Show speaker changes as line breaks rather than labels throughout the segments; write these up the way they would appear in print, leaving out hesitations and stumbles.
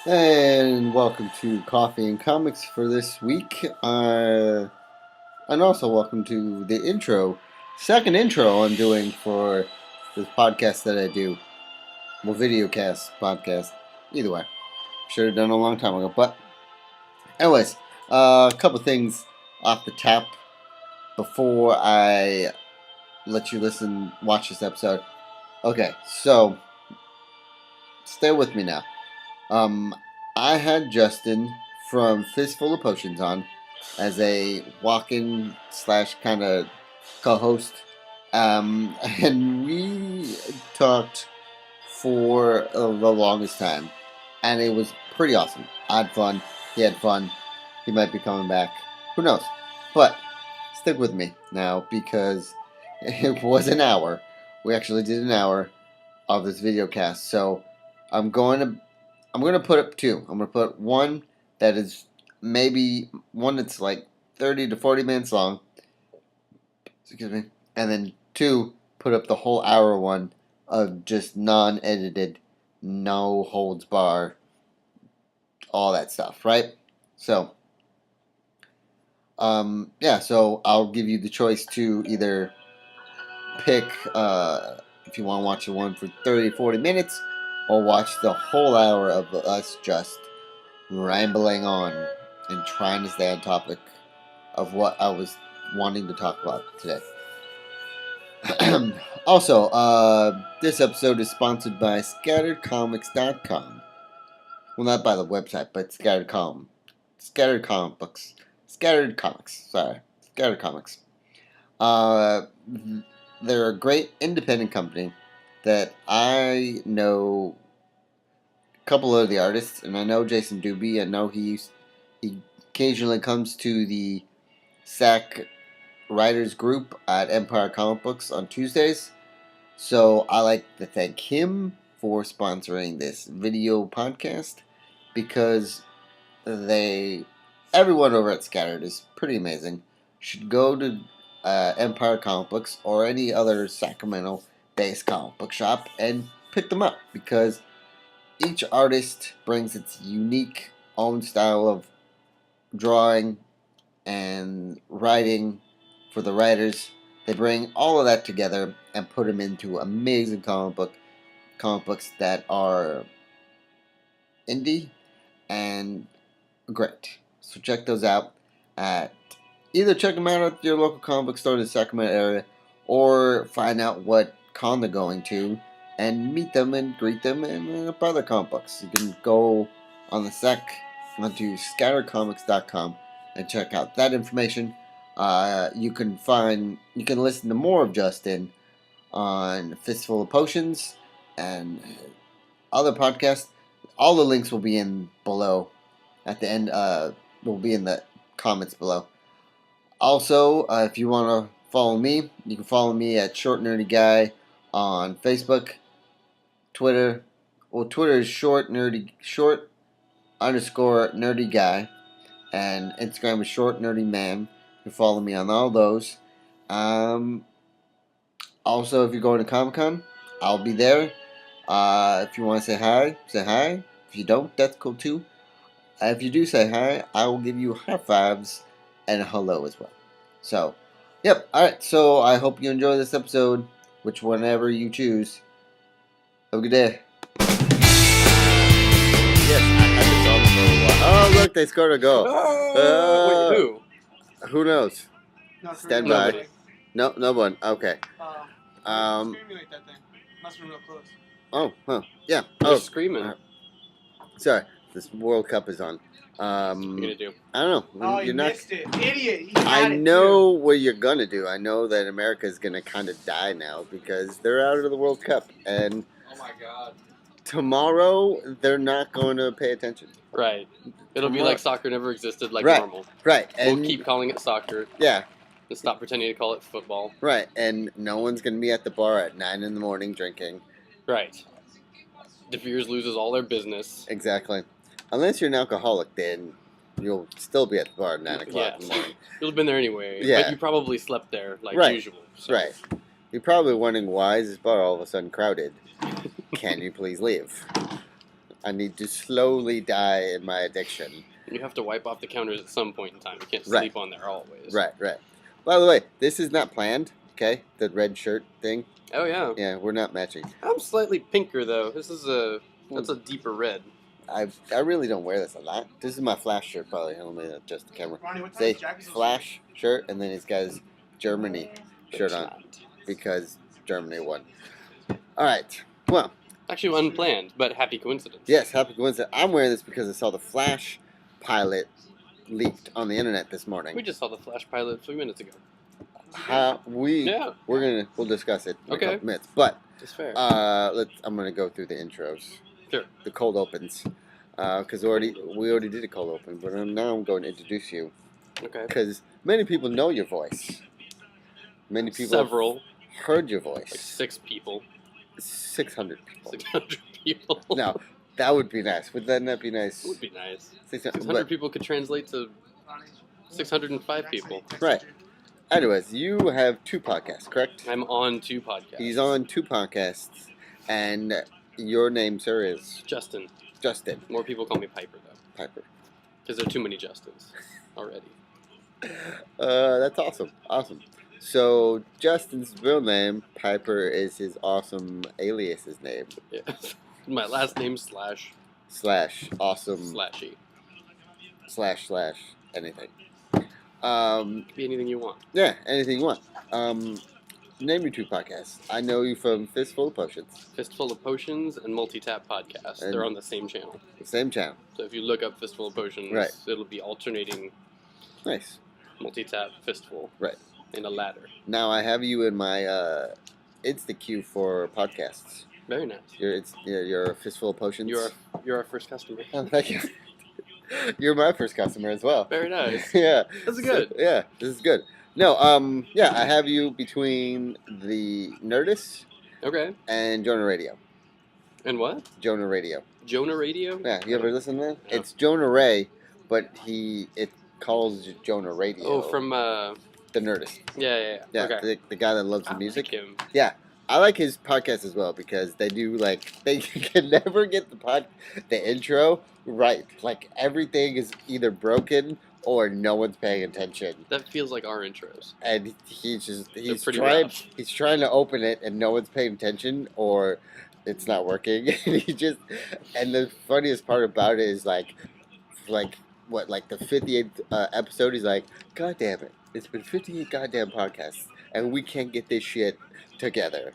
And welcome to Coffee and Comics for this week. And also welcome to the second intro I'm doing for this podcast that I do. Well, videocast, podcast, either way. Should have done it a long time ago. But, anyways, a couple things off the top before I let you watch this episode. Okay, so stay with me now. I had Justin from Fistful of Potions on as a walk-in slash kind of co-host, and we talked for the longest time, and it was pretty awesome. I had fun. He had fun. He might be coming back. Who knows? But stick with me now because it was an hour. We actually did an hour of this video cast, so I'm going to put up two. I'm going to put one that is maybe one that's like 30 to 40 minutes long. Excuse me. And then two, put up the whole hour one of just non-edited, no holds bar, all that stuff, right? So, so I'll give you the choice to either pick if you want to watch the one for 30, 40 minutes or watch the whole hour of us just rambling on and trying to stay on topic of what I was wanting to talk about today. Also, this episode is sponsored by scatteredcomics.com. Well, not by the website, but Scattered Comic Books. Scattered Comics. Sorry. Scattered Comics. They're a great independent company that I know a couple of the artists, and I know Jason Doobie. I know he occasionally comes to the SAC Writers Group at Empire Comic Books on Tuesdays. So I like to thank him for sponsoring this video podcast because everyone over at Scattered is pretty amazing. Should go to Empire Comic Books or any other Sacramento-based comic book shop and pick them up because each artist brings its unique own style of drawing and writing for the writers. They bring all of that together and put them into amazing comic books that are indie and great. So check those out either check them out at your local comic book store in the Sacramento area or find out what con they're going to and meet them and greet them and buy their comic books. You can go on the SEC onto scattercomics.com and check out that information. You can listen to more of Justin on Fistful of Potions and other podcasts. All the links will be in below. At the end, will be in the comments below. Also, if you want to follow me, you can follow me at Short Nerdy Guy on Facebook, Twitter. Well, Twitter is short _nerdy guy, and Instagram is short nerdy man. You can follow me on all those. Also, if you're going to Comic-Con, I'll be there. If you want to say hi, say hi. If you don't, that's cool too. If you do say hi, I will give you high fives and a hello as well. So, yep. Alright, so I hope you enjoy this episode, which whenever you choose. Have a good day. Yes, I had this on for a while. Oh, look, they scored a goal.
Wait, who?
Who knows? Stand by.
Nobody.
No one. Okay.
Screaming like that thing. Must have been real close.
Oh, huh. Yeah.
They're screaming.
Sorry. This World Cup is on.
What are you gonna do?
I don't know.
Oh, you missed it. Idiot. He had
I
it
know what you're going to do. I know that America is going to kind of die now because they're out of the World Cup. And
Oh my god.
tomorrow, they're not going to pay attention.
Right. It'll be like soccer never existed, like
Right.
normal.
Right. And
We'll keep calling it soccer
Yeah.
and stop pretending to call it football.
Right. And no one's going to be at the bar at 9 in the morning drinking.
Right. De Beers loses all their business.
Exactly. Unless you're an alcoholic, then you'll still be at the bar at 9 o'clock in the morning.
You'll have been there anyway.
Yeah.
But you probably slept there like
Right.
usual. So.
Right. You're probably wondering why is this bar all of a sudden crowded? Can you please leave? I need to slowly die in my addiction.
You have to wipe off the counters at some point in time. You can't
Right.
sleep on there always.
Right. By the way, this is not planned, okay? The red shirt thing.
Oh, yeah.
Yeah, we're not matching.
I'm slightly pinker, though. That's a deeper red.
I really don't wear this a lot. This is my Flash shirt, probably. Let me adjust the camera.
Ronnie, what
Say
time is
Flash shirt, and then he's got his Germany shirt
It's
on
not.
because Germany won. All right. Well,
Actually, unplanned, but happy coincidence.
yes, happy coincidence. I'm wearing this because I saw the Flash pilot leaked on the internet this morning.
We just saw the Flash pilot 3 minutes ago.
We'll discuss it in a couple minutes. But
That's fair.
I'm gonna go through the intros.
Sure.
The cold opens. Because we already did a cold open, but now I'm going to introduce you.
Okay.
Because many people know your voice. Many people
Several.
heard your
Like
voice.
6 people.
600 people.
600 people.
No, that would be nice. Would that not be nice?
It would be nice.
600,
600 people could translate to 605 people.
Right. Anyways, you have 2 podcasts, correct?
I'm on 2 podcasts.
He's on 2 podcasts, and your name, sir, is
Justin.
Justin
More people call me Piper, though.
Piper.
Because there are too many Justins already.
That's awesome. Awesome. So, Justin's real name, Piper, is his awesome alias's name.
Yeah. My last name Slash.
/ awesome
Slashy.
/ anything.
Could be anything you want.
Yeah, anything you want. Name your 2 podcasts. I know you from Fistful of Potions.
Fistful of Potions and Multi-Tap Podcast.
And-
They're on the same channel.
The same channel.
So if you look up Fistful of Potions,
Right.
it'll be alternating
Nice.
Multi-Tap Fistful.
Right.
In a ladder.
Now I have you in my Insta queue for podcasts.
Very nice.
You're a Fistful of Potions.
You're our first customer.
Oh, thank you. You're my first customer as well.
Very nice.
Yeah.
That's good.
Yeah, this is good. No, yeah, I have you between the Nerdist
Okay.
and Jonah Radio.
And what?
Jonah Radio.
Jonah Radio?
Yeah, you ever listen to that?
No.
It's Jonah Ray, but it calls Jonah Radio.
Oh, from
the Nerdist.
Yeah.
Yeah,
Okay.
the guy that loves the
I
music.
like him.
Yeah, I like his podcast as well because they can never get the intro right. Like everything is either broken or no one's paying attention.
That feels like our intros.
And he's
pretty
trying
rough.
he's trying to open it and no one's paying attention or it's not working. And the funniest part about it is like the 58th episode. He's like, God damn it! It's been 58 goddamn podcasts and we can't get this shit together.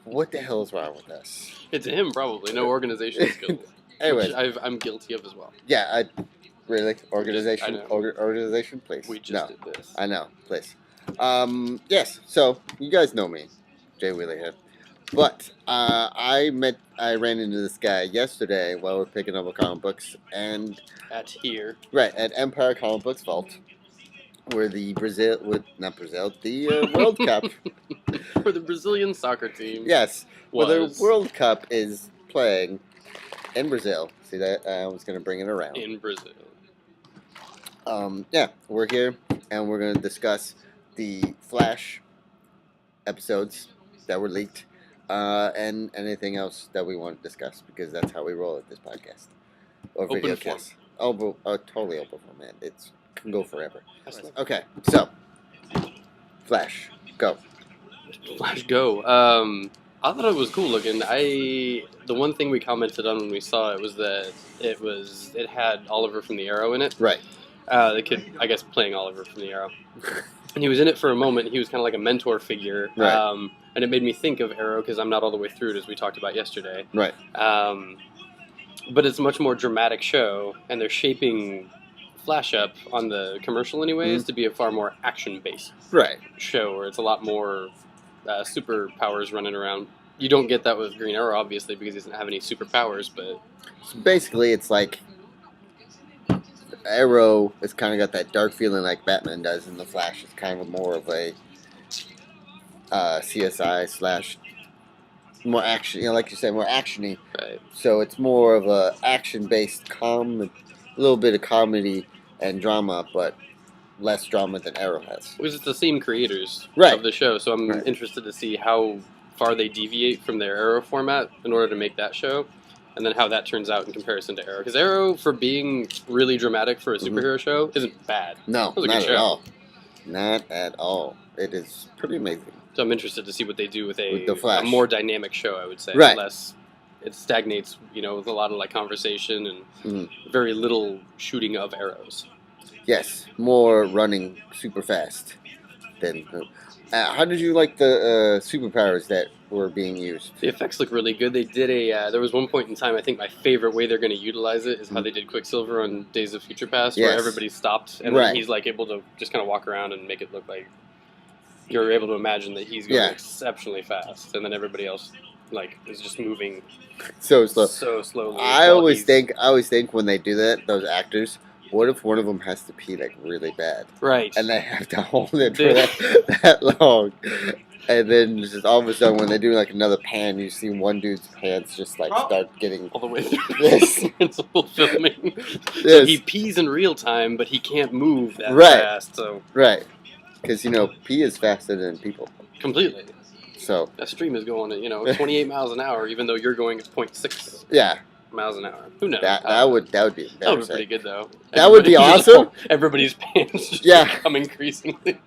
What the hell is wrong with us?
It's him, probably. No organization skills.
Anyways,
Which I'm guilty of as well.
yeah, really
I
organization,
know.
organization, please.
We just
no.
did this.
I know, please. Yes, so you guys know me, Jay Wheeler here. But I ran into this guy yesterday while we are picking up comic books, and at Empire Comic Books Vault, where the World Cup.
For the Brazilian soccer team.
Yes, where the
Was
World Cup is playing in Brazil. See that? I was going to bring it around.
in Brazil.
Yeah, we're here, and we're going to discuss the Flash episodes that were leaked, and anything else that we want to discuss, because that's how we roll at this podcast. Or
Open
video
form.
cast. Totally open form, man. It can go forever.
That's like-
Okay, so, Flash, go.
Flash Go. I thought it was cool looking. The one thing we commented on when we saw it was that it had Oliver from the Arrow in it.
Right.
The kid, I guess, playing Oliver from the Arrow. And he was in it for a moment. He was kind of like a mentor figure.
Right.
And it made me think of Arrow because I'm not all the way through it, as we talked about yesterday.
Right.
But it's a much more dramatic show, and they're shaping Flash up on the commercial anyways to be a far more action-based
Right.
show where it's a lot more superpowers running around. You don't get that with Green Arrow, obviously, because he doesn't have any superpowers, but
So basically, it's like Arrow has kind of got that dark feeling like Batman does, and the Flash is kind of more of a CSI / more action. Like you said, more actiony.
right.
So it's more of a action-based a little bit of comedy and drama, but less drama than Arrow has.
Because it's the same creators
Right.
of the show, so I'm
Right.
interested to see how far they deviate from their Arrow format in order to make that show. and then how that turns out in comparison to Arrow. Because Arrow, for being really dramatic for a superhero show, isn't bad.
No,
It was a
not
good
at
show.
all. Not at all. It is pretty amazing.
So I'm interested to see what they do with
With the
a
Flash.
more dynamic show, I would say.
Right.
Less, it stagnates, with a lot of like conversation and
Mhm.
very little shooting of arrows.
Yes, more running super fast than. How did you like the superpowers that were being used?
The effects look really good. They did there was one point in time, I think my favorite way they're going to utilize it is how they did Quicksilver on Days of Future Past, where
Yes.
everybody stopped and
Right.
then he's like able to just kind of walk around and make it look like you're able to imagine that he's going
Yeah.
exceptionally fast, and then everybody else like is just moving
So slow.
so slowly.
I
while
always
he's-
think when they do that, those actors, what if one of them has to pee like really bad,
right.
and they have to hold it for that long, and then just all of a sudden when they do like another pan, you see one dude's pants just like start getting
all the way through
Yes.
principal filming. So
Yes.
he pees in real time, but he can't move that
Right.
fast. So
right, because pee is faster than people,
completely.
so
That stream is going at 28 miles an hour, even though you're going at 0.6
yeah,
miles an hour. Who knows?
that
I don't know.
would be
That would be
embarrassing.
pretty good, though.
That would be awesome.
Everybody's pants just
Yeah.
become increasingly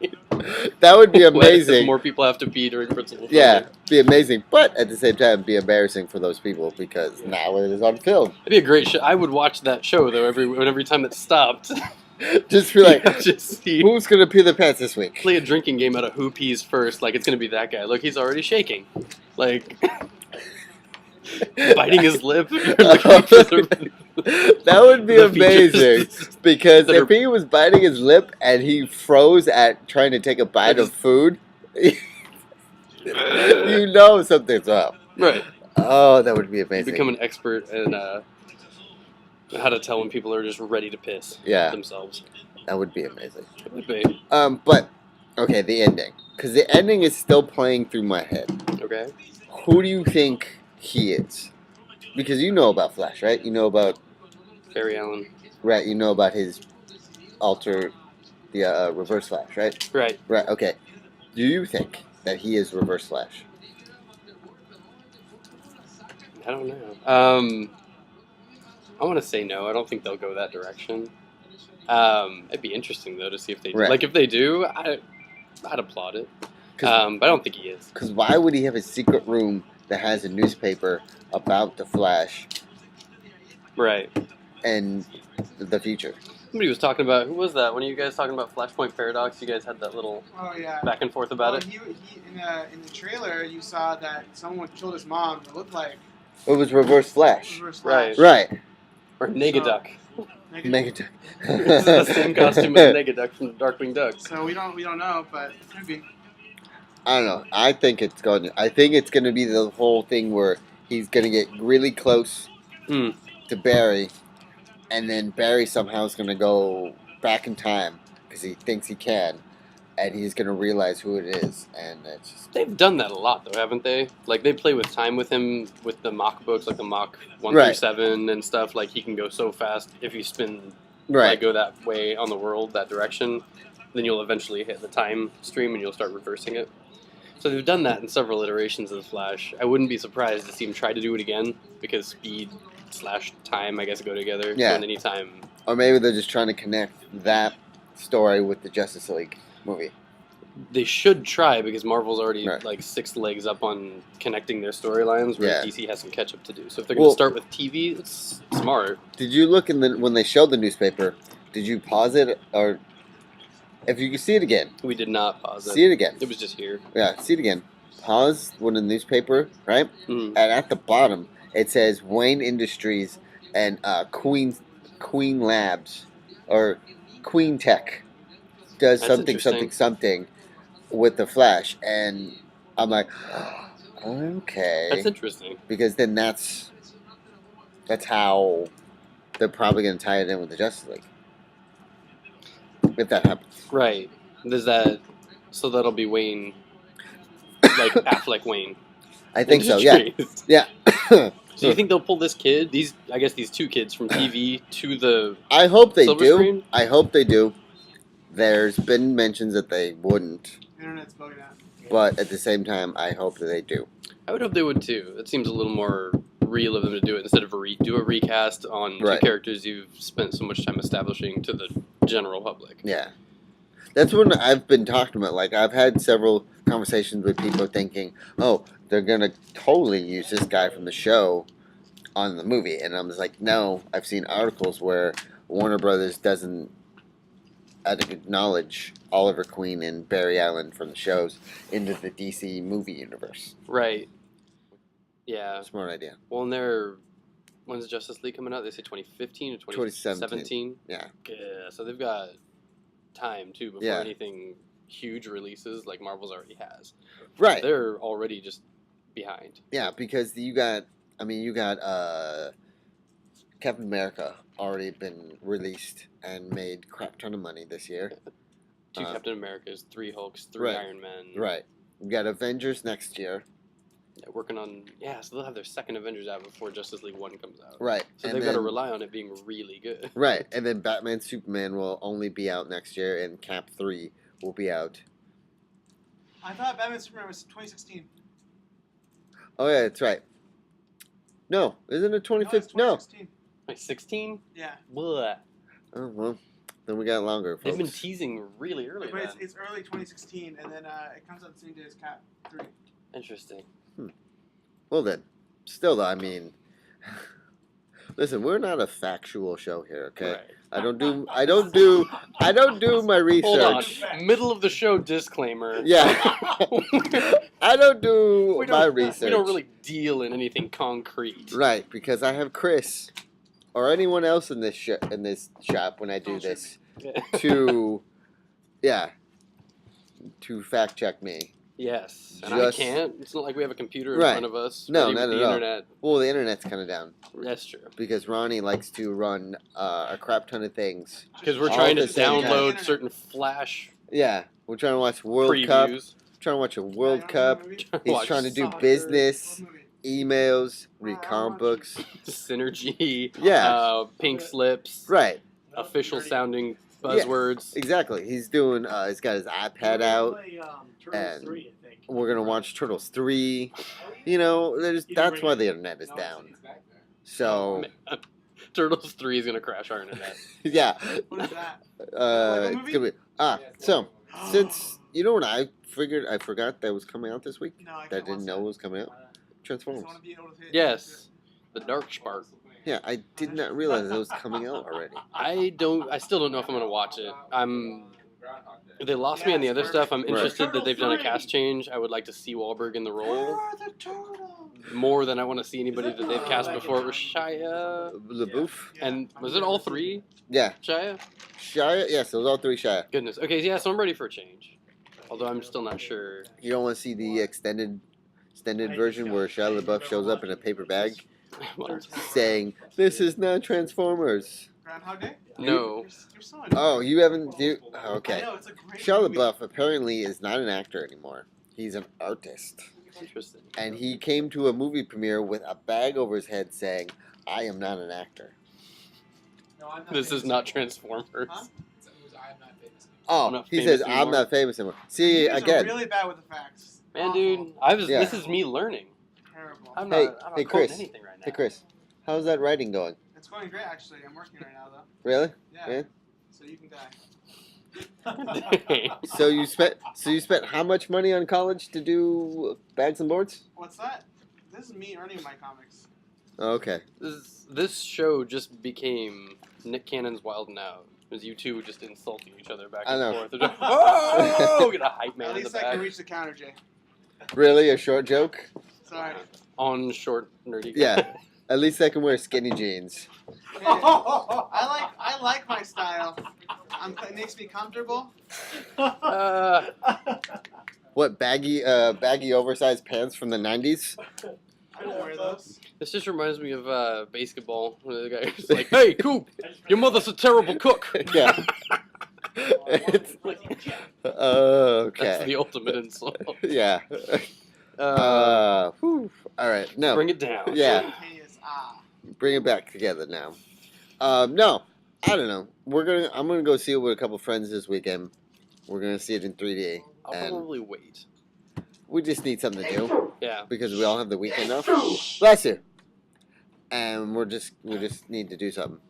That would be
wet as
amazing.
more people have to pee during principal filming.
Yeah, be amazing, but at the same time, be embarrassing for those people because now it is on film.
It'd be a great show. I would watch that show, though, every time it stopped.
Just be like,
just see.
who's gonna pee their pants this week?
Play a drinking game out of who pees first. Like, it's going to be that guy. Look, he's already shaking. Like, biting his lip. You're looking for the-
That would be
the
amazing
features
because
that
if
are-
he was biting his lip and he froze at trying to take a bite of food, something's up.
Right.
Oh, that would be amazing.
Become an expert in how to tell when people are just ready to piss
Yeah.
themselves.
That would be amazing.
It would be.
But okay, the ending, because the ending is still playing through my head.
Okay.
Who do you think he is? Because you know about Flash, right? You know about
Barry Allen.
right. You know about his Reverse Flash, right?
Right.
Right. Okay. Do you think that he is Reverse Flash?
I don't know. I want to say no. I don't think they'll go that direction. It'd be interesting though to see if they do.
Right.
Like if they do, I'd applaud it. But I don't think he is.
Because why would he have a secret room that has a newspaper about the Flash
Right.
and the future?
Somebody was talking about, who was that? One of you guys talking about Flashpoint Paradox? You guys had that little
Oh yeah.
back and forth about it.
He in the trailer you saw that someone killed his mom. It looked like
It was Reverse Flash.
Reverse
Right.
Flash.
Right.
Or Negaduck.
Megatron.
This is the same costume as Negaduck from Darkwing Duck.
So we don't know, but it could be.
I don't know. I think it's going to be the whole thing where he's going to get really close
Hmm.
to Barry, and then Barry somehow is going to go back in time because he thinks he can, and he's going to realize who it is, and it's just
They've done that a lot, though, haven't they? Like, they play with time with him with the Mach books, like the Mach 1 through
Right.
7 and stuff. Like, he can go so fast if you spin,
right.
like, go that way on the world, that direction, then you'll eventually hit the time stream and you'll start reversing it. So they've done that in several iterations of the Flash. I wouldn't be surprised to see him try to do it again, because speed / time, I guess, go together.
Yeah.
So in any time.
Or maybe they're just trying to connect that story with the Justice League movie.
They should try, because Marvel's already
Right.
like 6 legs up on connecting their storylines, where
Yeah.
DC has some catch up to do. So if they're going to
Well-
start with TV, it's smart.
Did you look when they showed the newspaper? Did you pause it, or if you can see it again?
We did not pause it.
See it again.
It was just here.
Yeah, see it again. Pause when in the newspaper, right?
Mm.
And at the bottom, it says Wayne Industries and Queen Labs or Queen Tech does
That's
something
interesting.
with the Flash, and I'm like, okay,
That's interesting.
because then that's how they're probably going to tie it in with the Justice League if that happens.
Right. So that'll be Wayne, like Affleck Wayne.
I think so. Yeah,
Industries.
yeah.
So you think they'll pull this kid, these two kids from TV to the
I hope they
silver
do.
screen?
I hope they do. There's been mentions that they wouldn't,
Internet's bugging out.
but at the same time, I hope that they do.
I would hope they would too. It seems a little more real of them to do it instead of do a recast on
Right.
two characters you've spent so much time establishing to the general public.
Yeah. That's what I've been talking about. Like, I've had several conversations with people thinking, oh, they're going to totally use this guy from the show on the movie. And I'm just like, no, I've seen articles where Warner Brothers doesn't acknowledge Oliver Queen and Barry Allen from the shows into the DC movie universe.
Right. Yeah.
Smart idea.
Well, when's Justice League coming out? They say 2015 or
2017. Yeah.
Yeah. So they've got time too before
Yeah.
anything huge releases like Marvel's already has.
Right.
They're already just behind.
Yeah, because you got Captain America already been released and made crap ton of money this year.
2 Captain Americas, 3 Hulks, 3
Right.
Iron Men.
Right. We got Avengers next year.
Yeah, working on so they'll have their second Avengers out before Justice League 1 comes out.
Right.
So
and
they've got to
then-
rely on it being really good.
Right, and then Batman Superman will only be out next year, and Cap 3 will be out.
I thought Batman Superman was 2016.
Oh yeah, that's right. No, isn't it 2015? No.
2016.
Like 16?
Yeah.
Blah.
Oh well, then we got longer.
They've been
Folks.
teasing really early.
But
Then.
it's early 2016, and then it comes out the same day as Cap 3.
Interesting.
Well then, still though, I mean, listen, we're not a factual show here, okay?
Right.
I don't do my research.
Hold on. Middle of the show disclaimer.
Yeah, I don't do
We
my
don't-
research.
We don't really deal in anything concrete.
Right, because I have Chris or anyone else in this shop when I do
Don't shoot
this
Yeah.
to fact check me.
Yes. And
Just-
I can't. It's not like we have a computer in
Right.
front of us.
No,
ready
not
with
at
the
all.
internet.
Well, the internet's kind of down
That's true.
because Ronnie likes to run a crap ton of things.
Because we're
All
trying to
at the same time.
download certain Flash
Yeah, we're trying to watch World Cup.
previews.
Trying to watch a
Yeah,
World
you
Cup.
don't know the movie?
He's
Watch
trying to do
Soccer.
business,
What movie?
emails, read
Wow,
comic books.
Synergy.
Yeah,
Pink slips.
right.
Official sounding buzzwords.
Exactly. He's doing. He's got his iPad out.
Turtles
and
3, I think.
We're gonna watch Turtles 3. You know, that's why the internet is down. So
Turtles 3 is gonna crash our internet.
yeah,
What is that?
it's gonna be so since you know what I figured, I forgot that was coming out this week.
No, I
That I
can't
didn't
watch
know
that.
was coming out.
I just
Transformers.
want to be able to hit
Yes. The Dark Spark.
Yeah, I did not realize it was coming out already.
I still don't know if I'm gonna watch it. They lost me on the other stuff. I'm
Right.
interested that they've done a cast change. I would like to see Wahlberg in the
Where
role
are the turtles?
more than I want to see anybody that they've cast before. It was Shia.
LaBouffe.
And was it all 3?
Yeah,
Shia?
Shia. Yes, it was all 3 Shia.
Goodness. Okay, yeah, so I'm ready for a change. Although I'm still not sure.
You don't want to see the extended version where Shia LaBeouf shows up in a paper bag
Well,
saying, "This is not Transformers."
Groundhog Day?
no.
You're so
Oh, you haven't.
I
Okay.
know, it's a great
Shia
movie.
LaBeouf apparently is not an actor anymore. He's an artist.
Interesting.
And he came to a movie premiere with a bag over his head saying, "I am not an actor."
No, I'm not
This is
famous
not
anymore.
Transformers.
Huh?
It was I'm not famous anymore.
Oh,
I'm not
he
famous
says, "I'm
anymore."
not famous anymore."
You
See,
guys are
again.
really bad with the facts.
Man,
Awful.
dude,
Yeah.
this is me learning.
Terrible.
I'm
Hey,
not
hey,
quoting
Chris.
anything right now.
Hey, Chris, how's that writing going?
It's going great, actually. I'm working right now, though.
Really?
Yeah.
Yeah.
So you can die.
So you spent how much money on college to do bags and boards?
What's that? This is me earning my comics.
Oh, okay.
This show just became Nick Cannon's Wild 'N Out. Because you two just insulting each other back
I
and
know.
forth. They're just, oh, get a hype man
At
in the
least I can
back.
reach the counter, Jay.
Really, a short joke?
Sorry.
On short nerdy.
Yeah. At least I can wear skinny jeans.
Hey, I like my style. It makes me comfortable.
Uh,
What baggy oversized pants from the '90s?
I don't wear those.
this just reminds me of basketball. Where the guy was like, "Hey, Coop, your mother's a terrible cook."
Yeah. It's- okay.
That's the ultimate insult.
Yeah. Whew. All right. No.
Bring it down.
Yeah.
Spontaneous,
Bring it back together now. No. I don't know. I'm gonna go see it with a couple friends this weekend. We're gonna see it in 3D.
I'll
And
probably wait.
we just need something to do
Yeah.
because we all have the weekend off. Bless you. and we just need to do something.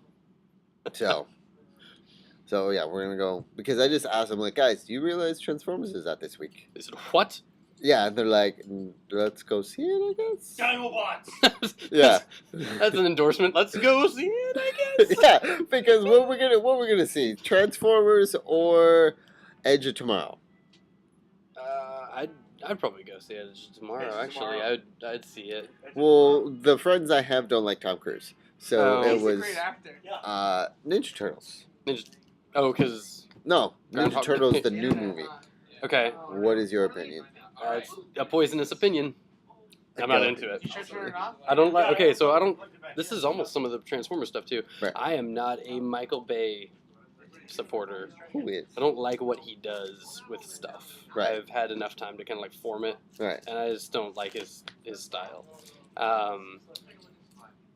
So yeah, we're gonna go because I just asked them like, guys, do you realize Transformers is out this week?
They said, what?
Yeah, they're like, let's go see it, I guess.
Dinobots!
Yeah.
That's an endorsement. Let's go see it, I guess.
Yeah, because what we're gonna see, Transformers or Edge of Tomorrow.
I'd probably go see it tomorrow.
It's
Actually,
tomorrow.
I'd see it.
Well, the friends I have don't like Tom Cruise, so
Oh.
it
He's a
was
great actor.
Ninja Turtles.
Oh, because
No, Ninja
Groundhog
Turtles,
Day.
the new movie.
okay,
What is your opinion?
it's a poisonous opinion. I'm not into it.
You should turn it off.
I don't like. Okay, so I don't. This is almost some of the Transformers stuff too.
Right.
I am not a Michael Bay supporter.
Who is?
I don't like what he does with stuff.
Right.
I've had enough time to kind of like form it,
Right.
and I just don't like his style.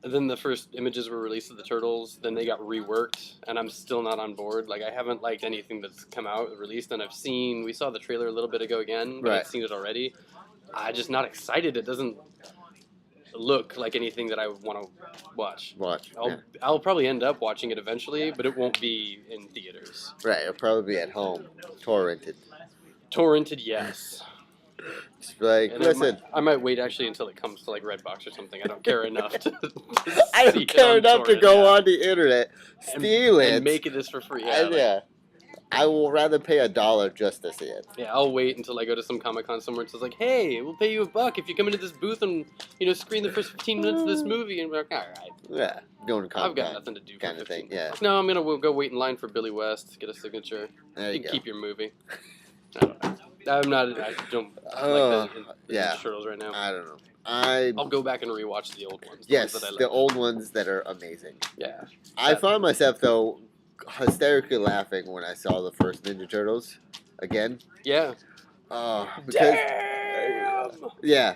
And then the first images were released of the Turtles, then they got reworked, and I'm still not on board. Like, I haven't liked anything that's come out, released, and we saw the trailer a little bit ago again, but
Right.
I've seen it already. I'm just not excited. It doesn't look like anything that I want to watch.
Watch.
I'll,
Yeah.
I'll probably end up watching it eventually, but it won't be in theaters.
Right. It'll probably be at home, torrented.
Torrented, yes.
Just like,
And
listen,
I might wait actually until it comes to like Redbox or something. I don't care enough to
I
see
don't
it
care
on
enough to
torrent,
go
yeah.
on the internet, steal it,
and make it this for free. Yeah,
and yeah. I will rather pay $1 just to see it.
yeah, I'll wait until I go to some Comic Con somewhere. It's like, hey, we'll pay you $1 if you come into this booth and screen the first 15 minutes of this movie. And we're like, all right,
Yeah, going to
I've got
Comic-Con
nothing to do for
kind of
15
thing. Yeah,
No, I'm gonna go wait in line for Billy West, get a signature.
there
You
you
can
go.
keep your movie. I don't know. I don't like the
yeah.
Turtles right now.
I don't know.
I'll go back and rewatch the old ones.
Yes,
ones that I
the
love.
old ones that are amazing.
Yeah.
I found myself though hysterically laughing when I saw the first Ninja Turtles again.
Yeah.
Because
Damn!
yeah,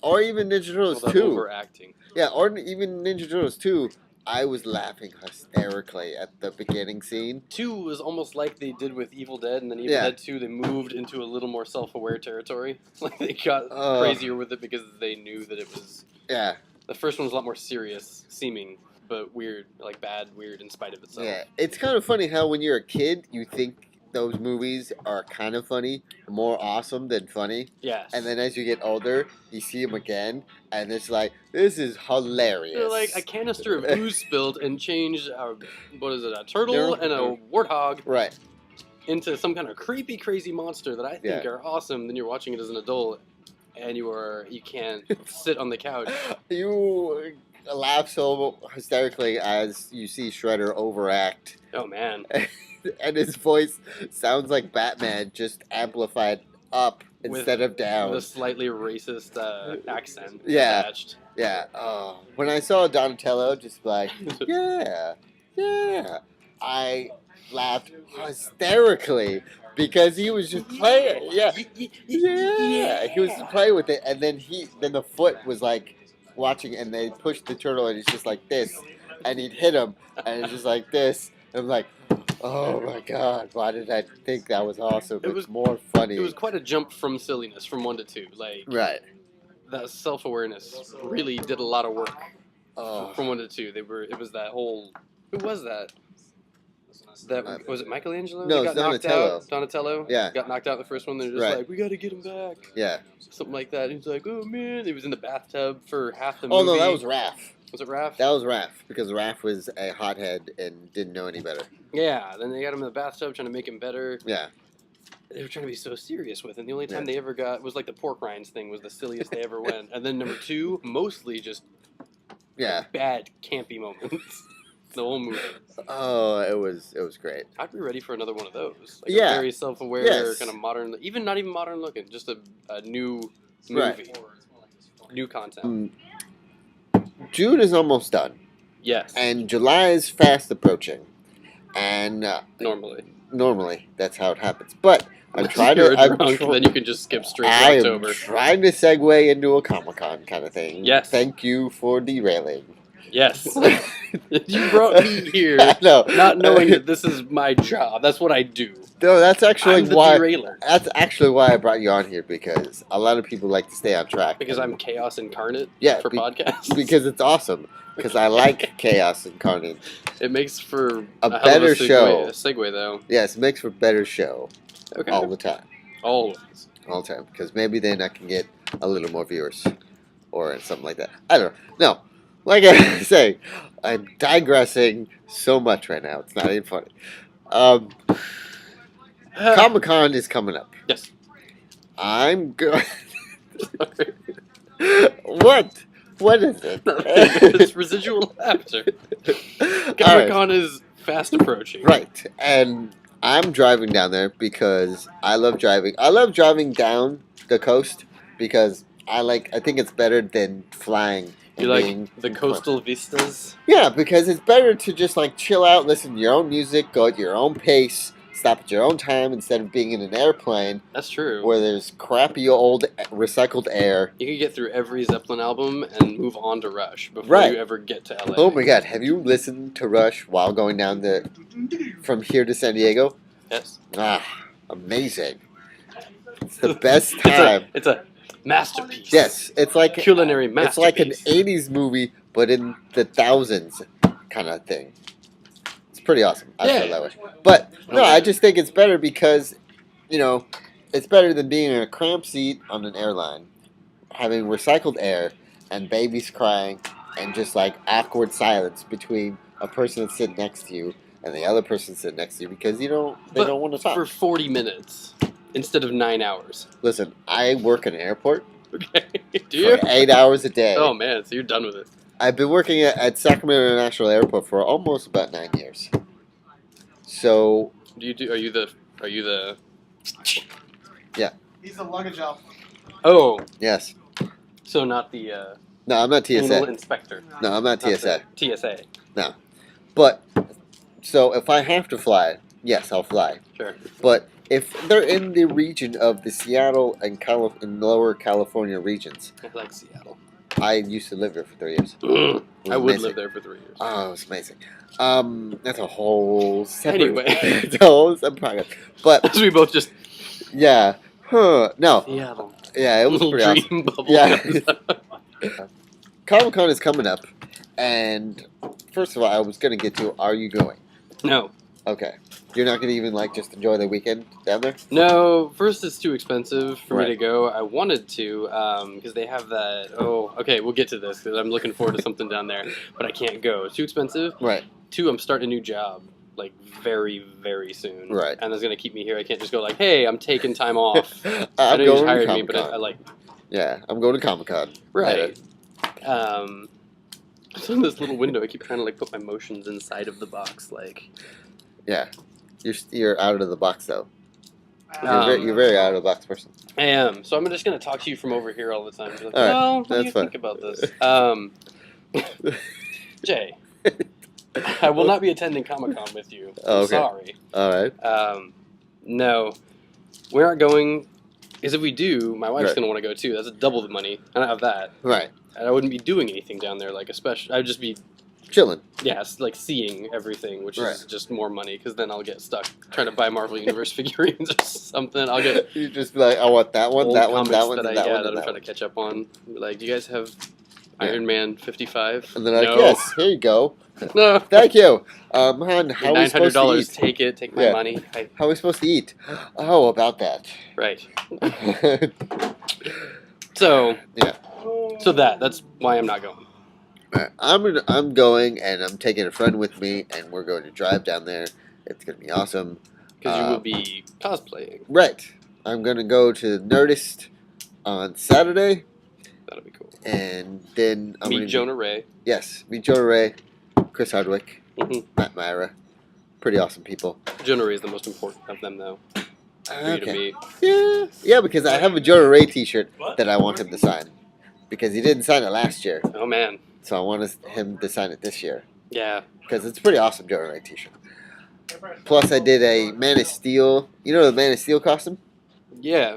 or even Ninja
All
Turtles
that
2.
overacting.
Yeah, or even Ninja Turtles 2. I was laughing hysterically at the beginning scene.
2 was almost like they did with Evil Dead, and then Evil
Yeah.
Dead 2, they moved into a little more self-aware territory. Like, they got
Oh.
crazier with it because they knew that it was...
Yeah,
The first one was a lot more serious seeming, but weird, like bad, weird in spite of itself.
yeah. It's kind of funny how when you're a kid, you think those movies are kind of funny, more awesome than funny.
Yes.
And then as you get older, you see them again, and it's like, this is hilarious.
They're like a canister of ooze spilled and changed a turtle
They're-
and a warthog
Right.
into some kind of creepy, crazy monster that I think
Yeah.
are awesome. Then you're watching it as an adult, and you can't sit on the couch.
You laugh so hysterically as you see Shredder overact,
Oh man,
and his voice sounds like Batman, just amplified up
With-
instead of down.
with a slightly racist accent
Yeah.
attached.
Yeah. Oh, when I saw Donatello, just like, yeah, yeah, I laughed hysterically because he was just playing. Yeah, yeah, he was playing with it, and then the foot was like watching, and they pushed the turtle, and he's just like this, and he'd hit him, and it's just like this. And I'm like, oh my god, why did I think that was awesome?
It
It's
was-
more funny.
It was quite a jump from silliness from 1 to 2. Like
Right.
that self-awareness really did a lot of work
Oh.
from 1 to 2. It was that whole. Who was that? That was it Michelangelo?
No,
that
it's
got knocked
Donatello.
out. Donatello.
Yeah.
Got knocked out in the first one. They're just
Right.
like, we got to get him back.
Yeah.
Something like that. He's like, oh man, he was in the bathtub for half the
Oh
movie.
no, that was Raph.
Was it Raph?
That was Raph because Raph was a hothead and didn't know any better.
Yeah. Then they got him in the bathtub trying to make him better.
Yeah.
They were trying to be so serious with it. And the only time
Yeah.
they ever got was like the pork rinds thing was the silliest they ever went. And then number 2, mostly just
Yeah.
bad campy moments. The whole movie.
Oh, it was great.
I'd be ready for another one of those. Like
Yeah.
A very self-aware,
Yes.
kind of modern, not even modern looking, just a new
Right.
movie, new content.
Mm. June is almost done,
Yes,
and July is fast approaching. And
normally.
that's how it happens. But I'm
If
trying
you're
to.
a drunk, then you can just skip straight to
I am
October.
trying to segue into a Comic-Con kind of thing.
Yes.
Thank you for derailing.
Yes. You brought me here,
I know.
not knowing that this is my job. That's what I do.
No, that's actually
I'm the
why.
derailer.
That's actually why I brought you on here, because a lot of people like to stay on track.
Because
and-
I'm chaos incarnate
Yeah,
for podcasts.
because it's awesome. Because I like chaos incarnate.
It makes for
A
hell of
better
segue,
show.
A segue, though.
Yes, it makes for better show
Okay.
all the time.
Always.
All the time. Because maybe then I can get a little more viewers. Or something like that. I don't know. No. Like I was saying, I'm digressing so much right now. It's not even funny. Comic-Con is coming up.
Yes.
I'm good. What? What is it?
It's residual laughter. Comic-Con is fast approaching.
Right. And I'm driving down there because I love driving. I love driving down the coast because I think it's better than flying.
You
and
like
being
the
in
coastal vistas?
Yeah, because it's better to just like chill out, listen to your own music, go at your own pace, stop at your own time instead of being in an airplane
That's true.
where there's crappy old recycled air.
You can get through every Zeppelin album and move on to Rush before
Right.
you ever get to LA.
Oh my God, have you listened to Rush while going down from here to San Diego?
Yes.
Ah, amazing. It's the best time.
It's a masterpiece.
Yes, it's like
Culinary
it's
masterpiece.
like an 80s movie, but in the thousands kind of thing. It's pretty awesome. I feel that way. But, no, I just think it's better because, it's better than being in a cramped seat on an airline, having recycled air, and babies crying, and just, like, awkward silence between a person that's sitting next to you and the other person sitting next to you because they don't want to talk.
For 40 minutes instead of 9 hours.
Listen, I work in an airport
Okay. Do you?
for 8 hours a day.
Oh, man, so you're done with it.
I've been working at Sacramento International Airport for almost about 9 years. So,
Are you the
He's the luggage elf.
Oh,
yes.
so not the
No, I'm not
anal
TSA.
inspector.
No, I'm not
Not
TSA.
the TSA.
But, so if I have to fly, yes, I'll fly.
Sure.
But if they're in the region of the Seattle and Lower California regions,
I like Seattle.
I used to live there for 3 years.
I
was
would
amazing.
live there for 3 years.
Oh, it was amazing. That's a whole separate...
Anyway.
it's a whole separate podcast. But,
So we both just
yeah. No.
Seattle.
Yeah, it was
Little
pretty awesome.
dream bubble.
Yeah.
comes up.
Comic-Con is coming up, and first of all, I was going to get to, are you going?
No.
Okay. You're not going to even, just enjoy the weekend down there?
No, first it's too expensive for me
Right.
to go. I wanted to, because they have that, okay, we'll get to this, because I'm looking forward to something down there, but I can't go. It's too expensive.
Right.
2, I'm starting a new job, very, very soon.
Right.
And that's going to keep me here. I can't just go hey, I'm taking time off. I
I'm
know you just
going to
hired me, but
Comic-Con. Yeah, I'm going to Comic-Con.
Right. So in this little window, I keep trying to put my motions inside of the box,
Yeah. You're out of the box, though.
Um,
You're very out of the box person.
I am. So I'm just going to talk to you from over here all the time. Like,
All right,
well, what do
that's
you
fine.
think about this? Jay, I will not be attending Comic-Con with you. I'm
Oh, okay.
sorry.
All right.
No. We aren't going, because if we do, my wife's
Right.
going to want to go too. That's double the money. I don't have that.
Right.
And I wouldn't be doing anything down there, especially, I'd just be,
Chilling.
seeing everything, which
Right.
is just more money, because then I'll get stuck trying to buy Marvel Universe figurines or something. I'll get
You just be like, I want that one,
old
that one,
comics
that one,
that
and that one,
that
and
I'm
that
trying
one.
to catch up on. Like, do you guys have
Yeah.
Iron Man 55?
And they're like,
no.
yes, here you go.
No.
Thank you. Hon, how are we supposed to
$900,
eat?
take it, take my
Yeah.
money.
How are we supposed to eat? Oh, about that.
Right. So,
Yeah.
so that's why I'm not going.
I'm going, and I'm taking a friend with me, and we're going to drive down there. It's going to be awesome.
Because you will be cosplaying.
Right. I'm going to go to Nerdist on Saturday,
That'll be cool.
and then I'm
Meet
gonna
Jonah Ray.
Yes, meet Jonah Ray, Chris Hardwick,
Mhm.
Matt Myra. Pretty awesome people.
Jonah Ray is the most important of them, though. For you to meet.
Yeah, because I have a Jonah Ray T-shirt that I want him to sign, because he didn't sign it last year,
Oh, man.
so I want him to sign it this year,
Yeah.
because it's a pretty awesome Jonah Ray T-shirt. Plus, I did a Man of Steel. You know the Man of Steel costume?
Yeah.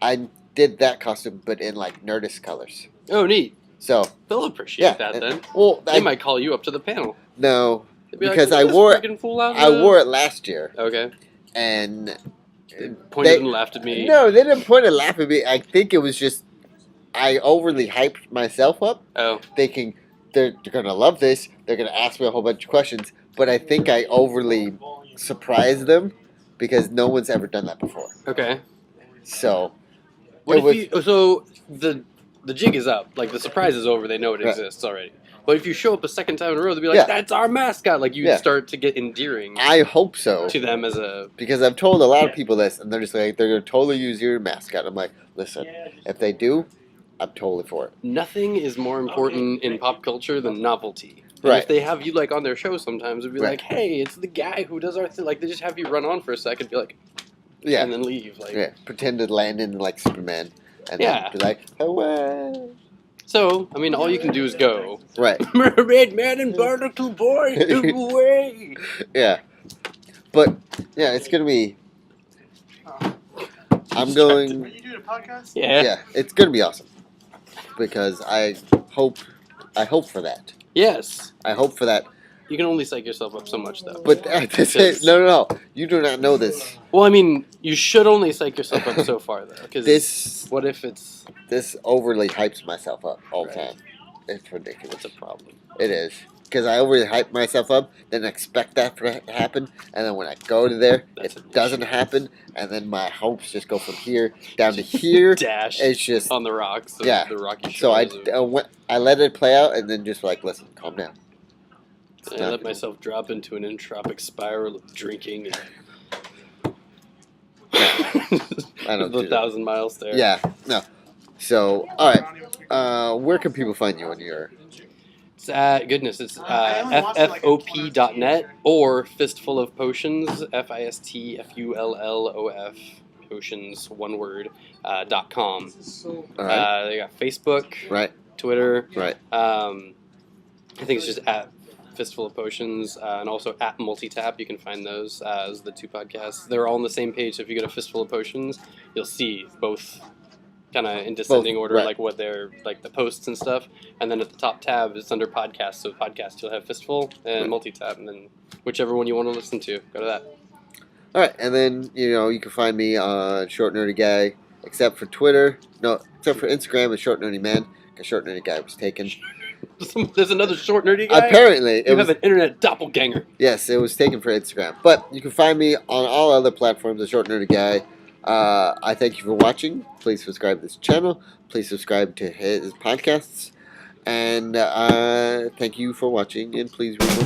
I did that costume, but in Nerdist colors.
Oh, neat.
So
They'll appreciate
yeah,
that then.
well,
They might call you up to the panel.
no,
They'd be
because
like,
I
"Look at this
wore it.
freaking fool out
I
there."
wore it last year,
Okay.
and
They pointed and laughed at me.
No, they didn't point and laugh at me. I think it was just I overly hyped myself up,
Oh.
thinking they're gonna love this. They're gonna ask me a whole bunch of questions, but I think I overly surprised them because no one's ever done that before.
Okay.
So
What
it was-
if you? So the jig is up. Like the surprise is over. They know it
Right.
exists already. But if you show up a second time in a row, they'll be like,
Yeah.
"That's our mascot." Like you
Yeah.
start to get endearing
I hope so
to them as a.
because I've told a lot of people this, and they're just like they're gonna totally use your mascot. I'm like, listen, if they do, I'm totally for it.
Nothing is more important in pop culture than novelty. And
Right.
if they have you like on their show, sometimes it'd be
Right.
like, "Hey, it's the guy who does our thing." Like they just have you run on for a second, be like,
Yeah,
and then leave. Like
yeah. Pretend to land in like Superman, and
Yeah.
then be like, hello.
So, I mean, all you can do is go.
Right.
Mermaid Man and Barnacle Boy, away!
Yeah. But yeah, it's gonna be. I'm
Are
going.
you doing a podcast?
Yeah.
Yeah, it's gonna be awesome because I hope for that.
Yes.
I hope for that.
You can only psych yourself up so much, though.
But this is, no. You do not know this.
Well, I mean, you should only psych yourself up so far, though. Because
This
what if it's
overly hypes myself up all the
Right.
time. It's ridiculous.
it's a problem?
It is because I overly hype myself up, then expect that to happen, and then when I go to there,
That's
it
an
doesn't
issue.
happen, and then my hopes just go from here down to here.
Dash
It's just
on the rocks.
Yeah.
The rocky
so I
shores.
I let it play out, and then just like listen, calm down. It's
I
not
let
gonna-
myself drop into an entropic spiral of drinking and
I don't
the
do that.
1,000 mile stare.
Yeah, no. So all right, where can people find you on your?
It's goodness, it's
I only watched it like in
ffop.net or Fistful of Potions, FISTFULLOF, potions, one word, .com.
So
All right,
They got Facebook,
right,
Twitter.
right.
I think it's just at Fistful of Potions and also at Multitap. You can find those as the two podcasts. They're all on the same page. So if you go to Fistful of Potions, you'll see both kind of in descending
Both,
order,
right.
like what they're like the posts and stuff. And then at the top tab is under podcasts. So podcast, you'll have Fistful and Multitap, and then whichever one you want to listen to, go to that.
All right, and then you can find me on Short Nerdy Guy, except for Twitter. No, except for Instagram and Short Nerdy Man, because Short Nerdy Guy was taken.
There's another short nerdy guy.
Apparently, it
You
was
have an internet doppelganger.
yes, it was taken for Instagram. But you can find me on all other platforms as Short Nerdy Guy. I thank you for watching. Please subscribe to this channel. Please subscribe to his podcasts. And thank you for watching. And please read more.